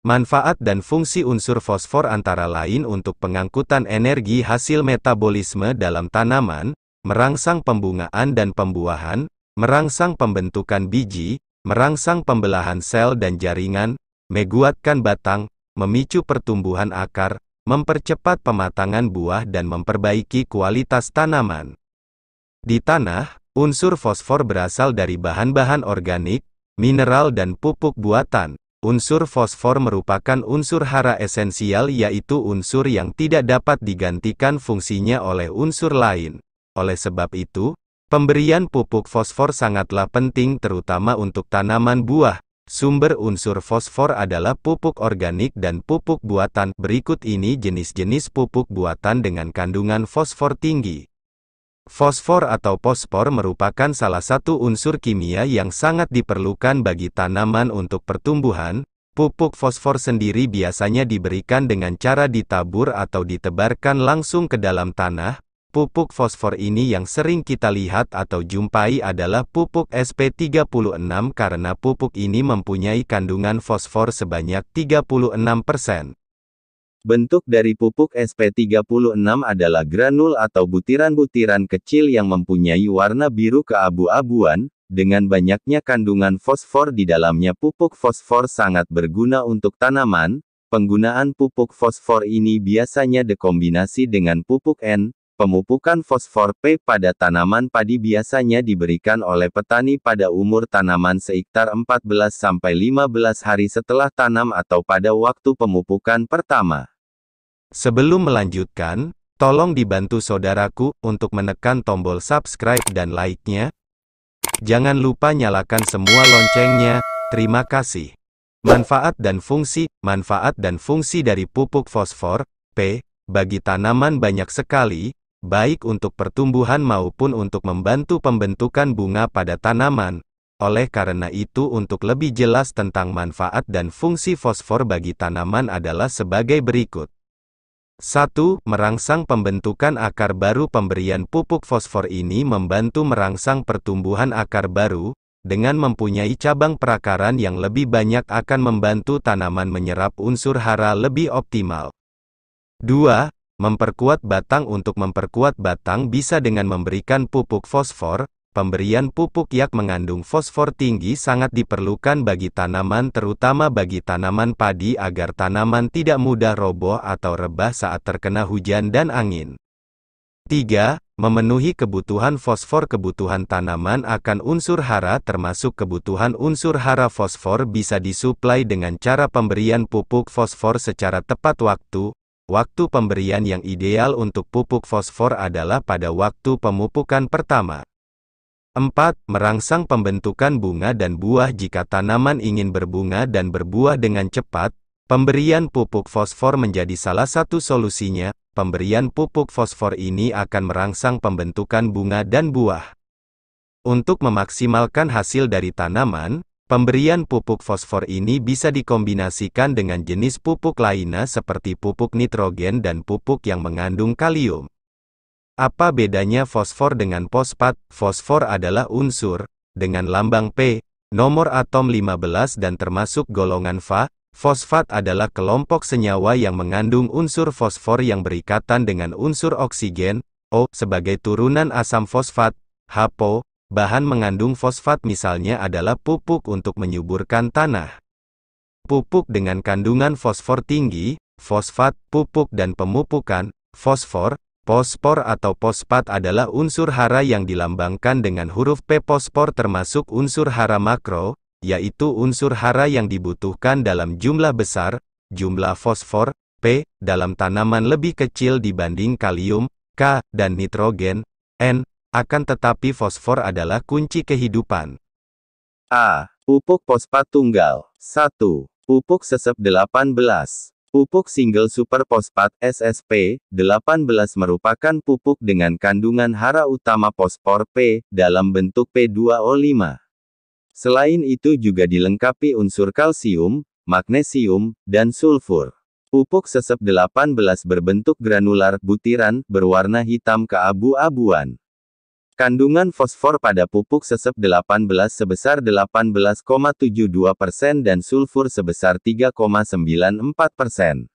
Manfaat dan fungsi unsur fosfor antara lain untuk pengangkutan energi hasil metabolisme dalam tanaman, merangsang pembungaan dan pembuahan, merangsang pembentukan biji, merangsang pembelahan sel dan jaringan, menguatkan batang, memicu pertumbuhan akar, mempercepat pematangan buah dan memperbaiki kualitas tanaman. Di tanah, unsur fosfor berasal dari bahan-bahan organik, mineral dan pupuk buatan. Unsur fosfor merupakan unsur hara esensial, yaitu unsur yang tidak dapat digantikan fungsinya oleh unsur lain. Oleh sebab itu, pemberian pupuk fosfor sangatlah penting terutama untuk tanaman buah. Sumber unsur fosfor adalah pupuk organik dan pupuk buatan. Berikut ini jenis-jenis pupuk buatan dengan kandungan fosfor tinggi. Fosfor atau pospor merupakan salah satu unsur kimia yang sangat diperlukan bagi tanaman untuk pertumbuhan. Pupuk fosfor sendiri biasanya diberikan dengan cara ditabur atau ditebarkan langsung ke dalam tanah. Pupuk fosfor ini yang sering kita lihat atau jumpai adalah pupuk SP36 karena pupuk ini mempunyai kandungan fosfor sebanyak 36%. Bentuk dari pupuk SP36 adalah granul atau butiran-butiran kecil yang mempunyai warna biru keabu-abuan, dengan banyaknya kandungan fosfor di dalamnya. Pupuk fosfor sangat berguna untuk tanaman. Penggunaan pupuk fosfor ini biasanya dikombinasi dengan pupuk N. Pemupukan fosfor P pada tanaman padi biasanya diberikan oleh petani pada umur tanaman sekitar 14-15 hari setelah tanam atau pada waktu pemupukan pertama. Sebelum melanjutkan, tolong dibantu saudaraku untuk menekan tombol subscribe dan like-nya. Jangan lupa nyalakan semua loncengnya. Terima kasih. Manfaat dan fungsi dari pupuk fosfor P bagi tanaman banyak sekali, baik untuk pertumbuhan maupun untuk membantu pembentukan bunga pada tanaman. Oleh karena itu, untuk lebih jelas tentang manfaat dan fungsi fosfor bagi tanaman adalah sebagai berikut. 1. Merangsang pembentukan akar baru. Pemberian pupuk fosfor ini membantu merangsang pertumbuhan akar baru. Dengan mempunyai cabang perakaran yang lebih banyak akan membantu tanaman menyerap unsur hara lebih optimal. 2. Memperkuat batang. Untuk memperkuat batang bisa dengan memberikan pupuk fosfor. Pemberian pupuk yang mengandung fosfor tinggi sangat diperlukan bagi tanaman, terutama bagi tanaman padi, agar tanaman tidak mudah roboh atau rebah saat terkena hujan dan angin. 3. Memenuhi kebutuhan fosfor. Kebutuhan tanaman akan unsur hara termasuk kebutuhan unsur hara fosfor bisa disuplai dengan cara pemberian pupuk fosfor secara tepat waktu. Waktu pemberian yang ideal untuk pupuk fosfor adalah pada waktu pemupukan pertama. 4. Merangsang pembentukan bunga dan buah. Jika tanaman ingin berbunga dan berbuah dengan cepat, pemberian pupuk fosfor menjadi salah satu solusinya. Pemberian pupuk fosfor ini akan merangsang pembentukan bunga dan buah. Untuk memaksimalkan hasil dari tanaman, pemberian pupuk fosfor ini bisa dikombinasikan dengan jenis pupuk lainnya seperti pupuk nitrogen dan pupuk yang mengandung kalium. Apa bedanya fosfor dengan fosfat? Fosfor adalah unsur dengan lambang P, nomor atom 15 dan termasuk golongan Fa. Fosfat adalah kelompok senyawa yang mengandung unsur fosfor yang berikatan dengan unsur oksigen, O, sebagai turunan asam fosfat. HPO, bahan mengandung fosfat misalnya adalah pupuk untuk menyuburkan tanah. Pupuk dengan kandungan fosfor tinggi, fosfat, pupuk dan pemupukan, fosfor. Pospor atau fosfat adalah unsur hara yang dilambangkan dengan huruf P. Pospor termasuk unsur hara makro, yaitu unsur hara yang dibutuhkan dalam jumlah besar. Jumlah fosfor, P, dalam tanaman lebih kecil dibanding kalium, K, dan nitrogen, N. Akan tetapi fosfor adalah kunci kehidupan. A. Pupuk fosfat tunggal. 1. Pupuk sesep 18. Pupuk single super fosfat SSP 18 merupakan pupuk dengan kandungan hara utama fosfor P dalam bentuk P2O5. Selain itu juga dilengkapi unsur kalsium, magnesium, dan sulfur. Pupuk sesep 18 berbentuk granular, butiran, berwarna hitam keabu-abuan. Kandungan fosfor pada pupuk sesep 18 sebesar 18,72% dan sulfur sebesar 3,94%.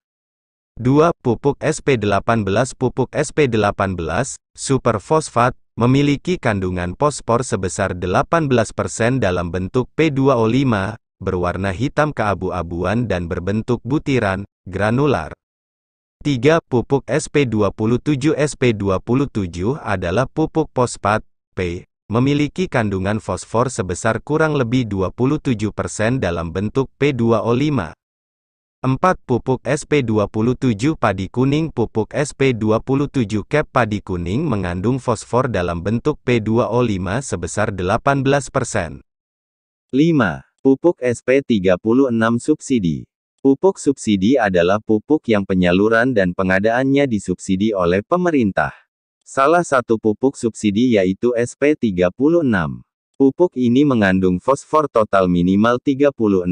2. Pupuk SP18. Pupuk SP18, superfosfat, memiliki kandungan fosfor sebesar 18% dalam bentuk P2O5, berwarna hitam keabu-abuan dan berbentuk butiran, granular. 3. Pupuk SP27. SP27 adalah pupuk fosfat, P, memiliki kandungan fosfor sebesar kurang lebih 27% dalam bentuk P2O5. 4. Pupuk SP27 padi kuning. Pupuk SP27 cap padi kuning mengandung fosfor dalam bentuk P2O5 sebesar 18%. 5. Pupuk SP36 subsidi. Pupuk subsidi adalah pupuk yang penyaluran dan pengadaannya disubsidi oleh pemerintah. Salah satu pupuk subsidi yaitu SP36. Pupuk ini mengandung fosfor total minimal 36%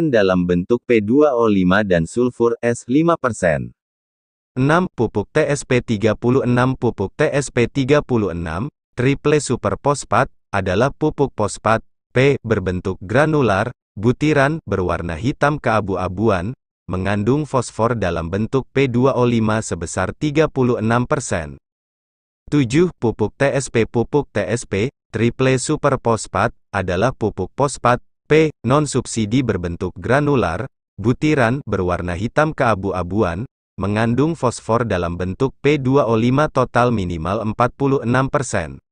dalam bentuk P2O5 dan sulfur S5%. 6. Pupuk TSP36. Pupuk TSP36, triple superfosfat, adalah pupuk fosfat, P, berbentuk granular, butiran, berwarna hitam keabu-abuan, mengandung fosfor dalam bentuk P2O5 sebesar 36%. 7. Pupuk TSP. Pupuk TSP, triple superfosfat, adalah pupuk fosfat, P, non-subsidi berbentuk granular, butiran, berwarna hitam keabu-abuan, mengandung fosfor dalam bentuk P2O5 total minimal 46%.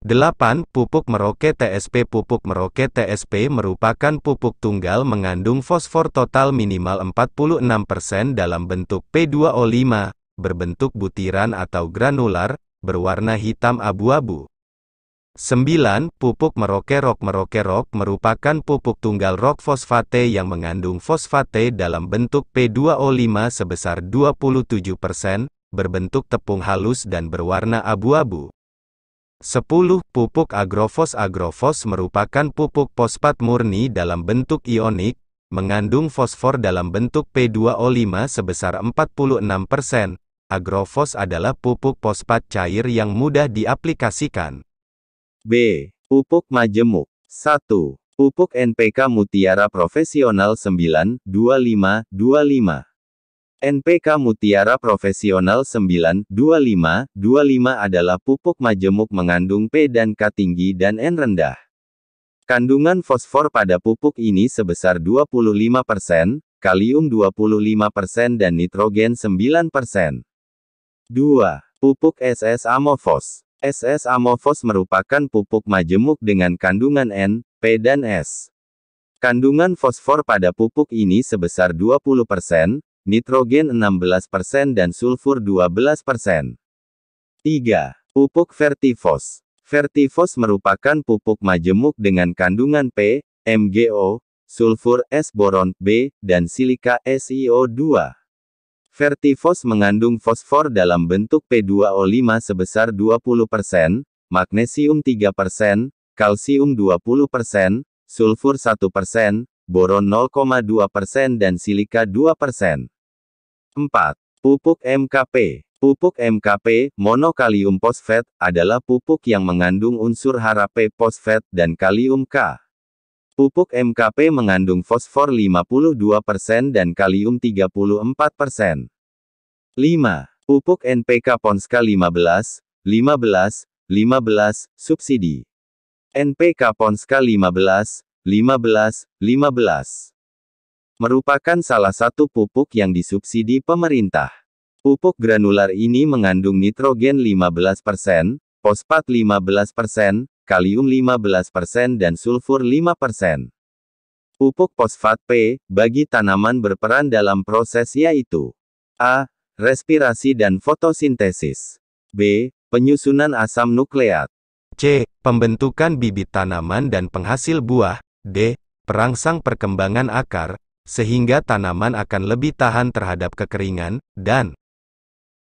8. Pupuk Merauke TSP. Pupuk Merauke TSP merupakan pupuk tunggal mengandung fosfor total minimal 46% dalam bentuk P2O5, berbentuk butiran atau granular, berwarna hitam abu-abu. 9. Pupuk Merauke Rock. Merauke Rock merupakan pupuk tunggal rock fosfate yang mengandung fosfate dalam bentuk P2O5 sebesar 27%, berbentuk tepung halus dan berwarna abu-abu. 10. Pupuk Agrofos. Agrofos merupakan pupuk fosfat murni dalam bentuk ionik, mengandung fosfor dalam bentuk P2O5 sebesar 46%. Agrofos adalah pupuk fosfat cair yang mudah diaplikasikan. B. Pupuk majemuk. 1. Pupuk NPK Mutiara Profesional 9-25-25. NPK Mutiara Profesional 9-25-25 adalah pupuk majemuk mengandung P dan K tinggi dan N rendah. Kandungan fosfor pada pupuk ini sebesar 25%, kalium 25% dan nitrogen 9%. 2. Pupuk SS Amorphos. SS Amorphos merupakan pupuk majemuk dengan kandungan N, P dan S. Kandungan fosfor pada pupuk ini sebesar 20%, nitrogen 16% dan sulfur 12%. 3. Pupuk Vertifos. Vertifos merupakan pupuk majemuk dengan kandungan P, MgO, sulfur, S boron, B, dan silika, SiO2. Vertifos mengandung fosfor dalam bentuk P2O5 sebesar 20%, magnesium 3%, kalsium 20%, sulfur 1%, boron 0,2% dan silika 2%. 4. Pupuk MKP. Pupuk MKP, monokalium fosfat, adalah pupuk yang mengandung unsur hara P fosfat dan kalium K. Pupuk MKP mengandung fosfor 52% dan kalium 34%. 5. Pupuk NPK Ponska 15, 15, 15, subsidi. NPK Ponska 15, 15, 15. Merupakan salah satu pupuk yang disubsidi pemerintah. Pupuk granular ini mengandung nitrogen 15%, fosfat 15%, kalium 15% dan sulfur 5%. Pupuk fosfat P, bagi tanaman berperan dalam proses yaitu A. Respirasi dan fotosintesis. B. Penyusunan asam nukleat. C. Pembentukan bibit tanaman dan penghasil buah. D. Perangsang perkembangan akar, sehingga tanaman akan lebih tahan terhadap kekeringan, dan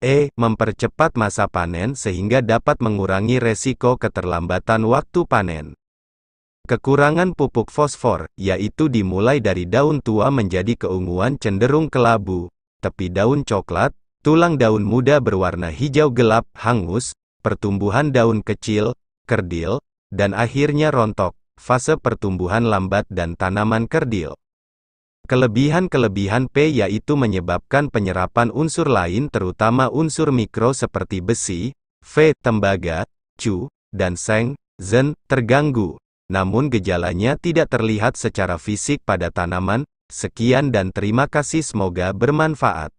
E. Mempercepat masa panen sehingga dapat mengurangi resiko keterlambatan waktu panen. Kekurangan pupuk fosfor, yaitu dimulai dari daun tua menjadi keunguan cenderung kelabu, tepi daun coklat, tulang daun muda berwarna hijau gelap, hangus, pertumbuhan daun kecil, kerdil, dan akhirnya rontok, fase pertumbuhan lambat dan tanaman kerdil. Kelebihan-kelebihan P yaitu menyebabkan penyerapan unsur lain terutama unsur mikro seperti besi, V, tembaga, Cu, dan Seng, Zen, terganggu. Namun gejalanya tidak terlihat secara fisik pada tanaman. Sekian dan terima kasih, semoga bermanfaat.